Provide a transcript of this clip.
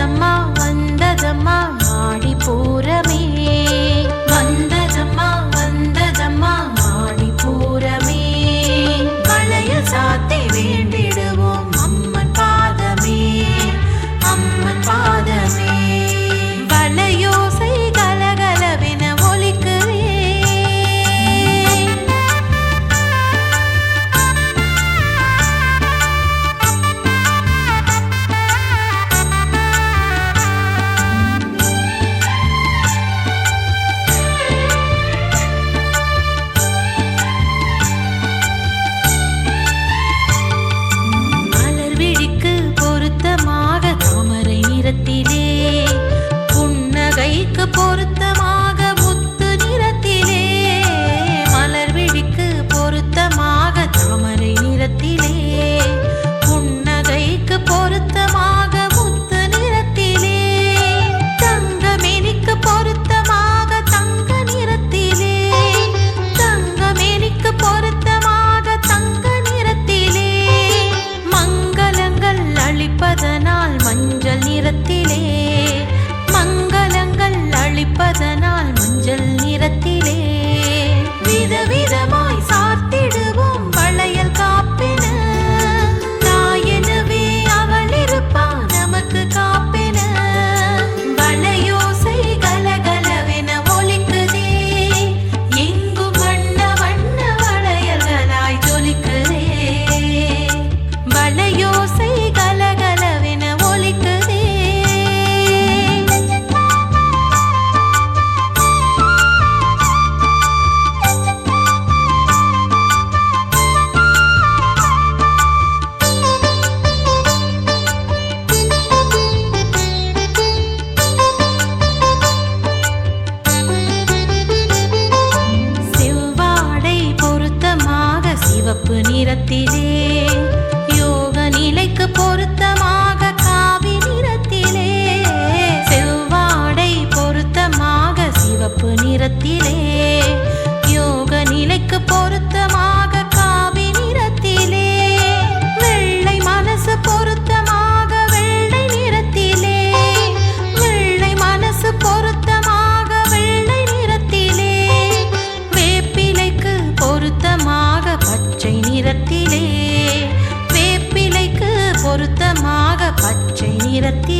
வந்ததம்மா வந்ததம்மா ஆடி பூரமே, வந்ததம்மா வந்ததம்மா ஆடி பூரமே. வளையல் சாத்தி வேண்டிடுவோம் அம்மன் பாதமே, அம்மன் பாதமே. வளையோசை கலகலவென ஒலிக்குதே, பொருத்தமாக முத்து நிறத்திலே, மலர் விழிக்கு பொருத்தமாக தாமரை நிறத்திலே, புன்னகைக்கு பொருத்தமாக முத்து நிறத்திலே, தங்கமேனிக்கு பொருத்தமாக தங்க நிறத்திலே, தங்கமேனிக்கு பொருத்தமாக தங்க நிறத்திலே, மங்களங்கள் அளிப்பதனால் மஞ்சள் நிறத்திலே, மங்களங்கள் அளிப்பதனால் மஞ்சள் நிறத்திலே, விதவிதமாய் சாத்திடுவோம் வளையல் காப்பென, தாயெனவே அவள் இருப்பா நமக்கு காப்பென. வளையோசை கலகலவென ஒலிக்குதே, எங்கும் வண்ண வண்ண வளையல்களாய் ஜொலிக்குதே. வளையோசை கலகலவென ஒலிக்குதே. சிவப்பு நிறத்திலே, யோக நிலைக்கு பொருத்தமாக காவி நிறத்திலே, செவ்வாடை பொருத்தமாக சிவப்பு நிறத்திலே, யோக நிலைக்கு பொருத்தமாக காவி நிறத்திலே, வெள்ளை மனசு பொருத்தமாக வெள்ளை நிறத்திலே, வெள்ளை மனசு பொருத்தமாக வெள்ளை நிறத்திலே, வேப்பிலைக்கு பொருத்தமாக பச்சை நிறத்திலே, வேப்பிலைக்கு பொருத்தமாக பச்சை நிறத்திலே.